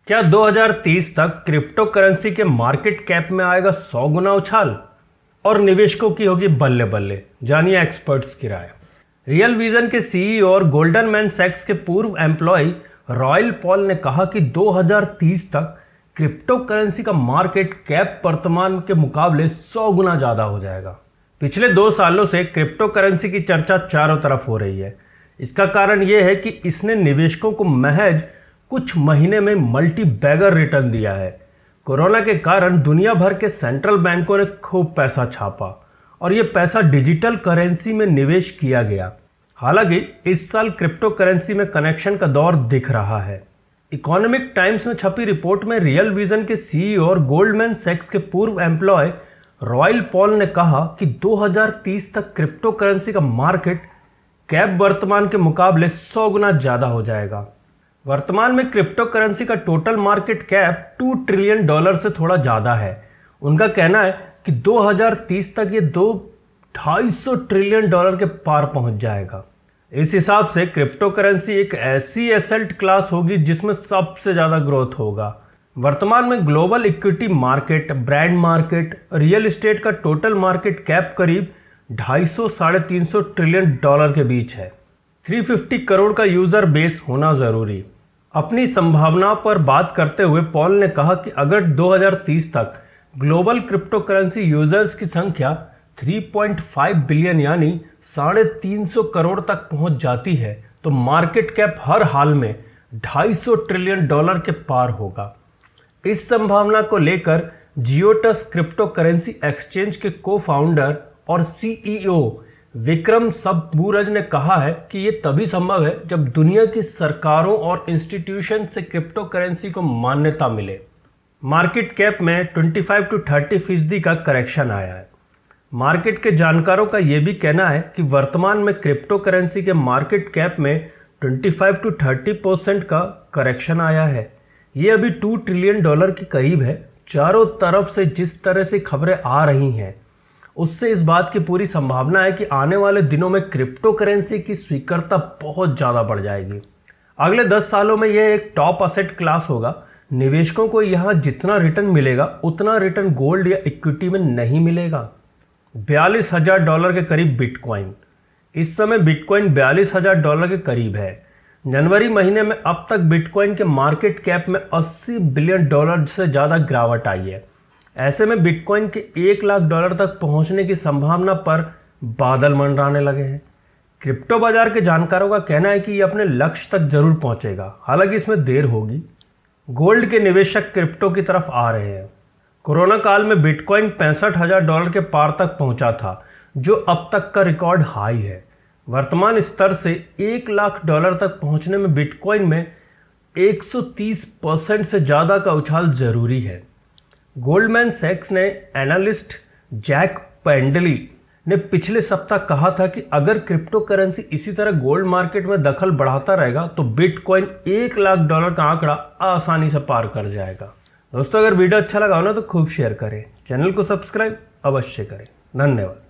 क्या 2030 तक crypto currency के मार्केट कैप में आएगा 100 गुना उछाल और निवेशकों की होगी बल्ले बल्ले? जानिए एक्सपर्ट्स की राय। रियल विजन के सीईओ और गोल्डन मैन सैक्स के पूर्व एम्प्लॉय रॉयल पॉल ने कहा कि 2030 तक क्रिप्टो करेंसी का मार्केट कैप वर्तमान के मुकाबले 100 गुना ज़्यादा हो जाएगा। पिछले 2 सालों से क्रिप्टो करेंसी की चर्चा चारों तरफ हो रही है। इसका कारण यह है कि इसने निवेशकों को महज कुछ महीने में मल्टी बैगर रिटर्न दिया है। कोरोना के कारण दुनिया भर के सेंट्रल बैंकों ने खूब पैसा छापा और ये पैसा डिजिटल करेंसी में निवेश किया गया। हालांकि इस साल क्रिप्टो करेंसी में कनेक्शन का दौर दिख रहा है। इकोनॉमिक टाइम्स में छपी रिपोर्ट में रियल विजन के सीईओ और गोल्डमैन सैक्स के पूर्व एम्प्लॉय रॉयल पॉल ने कहा कि 2030 तक क्रिप्टो करेंसी का मार्केट कैप वर्तमान के मुकाबले 100 गुना ज़्यादा हो जाएगा। वर्तमान में क्रिप्टो करेंसी का टोटल मार्केट कैप $2 ट्रिलियन से थोड़ा ज़्यादा है। उनका कहना है कि 2030 तक ये 250 ट्रिलियन डॉलर के पार पहुंच जाएगा। इस हिसाब से क्रिप्टो करेंसी एक ऐसी एसेट क्लास होगी जिसमें सबसे ज़्यादा ग्रोथ होगा। वर्तमान में global equity market, brand market, real estate का टोटल मार्केट कैप करीब 250-350 ट्रिलियन डॉलर के बीच है। 350 करोड़ का यूज़र बेस होना ज़रूरी। अपनी संभावनाओं पर बात करते हुए पॉल ने कहा कि अगर 2030 तक ग्लोबल क्रिप्टो करेंसी यूजर्स की संख्या 3.5 बिलियन यानी 350 करोड़ तक पहुंच जाती है तो मार्केट कैप हर हाल में 250 ट्रिलियन डॉलर के पार होगा। इस संभावना को लेकर जियोटस क्रिप्टो करेंसी एक्सचेंज के को फाउंडर और सीईओ विक्रम सबूरज ने कहा है कि ये तभी संभव है जब दुनिया की सरकारों और इंस्टीट्यूशन से क्रिप्टो करेंसी को मान्यता मिले। मार्केट कैप में 25-30% का करेक्शन आया है। मार्केट के जानकारों का यह भी कहना है कि वर्तमान में क्रिप्टो करेंसी के मार्केट कैप में 25-30% का करेक्शन आया है। ये अभी $2 ट्रिलियन के करीब है। चारों तरफ से जिस तरह से खबरें आ रही हैं उससे इस बात की पूरी संभावना है कि आने वाले दिनों में क्रिप्टो करेंसी की स्वीकृतता बहुत ज़्यादा बढ़ जाएगी। अगले 10 सालों में यह एक टॉप असेट क्लास होगा। निवेशकों को यहाँ जितना रिटर्न मिलेगा उतना रिटर्न गोल्ड या इक्विटी में नहीं मिलेगा। $42,000 के करीब बिटकॉइन। इस समय बिटकॉइन $42,000 के करीब है। जनवरी महीने में अब तक बिटकॉइन के मार्केट कैप में $80 बिलियन से ज़्यादा गिरावट आई है। ऐसे में बिटकॉइन के $1 लाख तक पहुंचने की संभावना पर बादल मंडराने लगे हैं। क्रिप्टो बाजार के जानकारों का कहना है कि ये अपने लक्ष्य तक जरूर पहुंचेगा, हालांकि इसमें देर होगी। गोल्ड के निवेशक क्रिप्टो की तरफ आ रहे हैं। कोरोना काल में बिटकॉइन $65,000 के पार तक पहुंचा था, जो अब तक का रिकॉर्ड हाई है। वर्तमान स्तर से $1 लाख तक पहुंचने में बिटकॉइन में 130% से ज़्यादा का उछाल जरूरी है। गोल्डमैन सैक्स ने एनालिस्ट जैक पेंडली ने पिछले सप्ताह कहा था कि अगर क्रिप्टो करेंसी इसी तरह गोल्ड मार्केट में दखल बढ़ाता रहेगा तो बिटकॉइन $1 लाख का आंकड़ा आसानी से पार कर जाएगा। दोस्तों, अगर वीडियो अच्छा लगा हो ना तो खूब शेयर करें, चैनल को सब्सक्राइब अवश्य करें। धन्यवाद।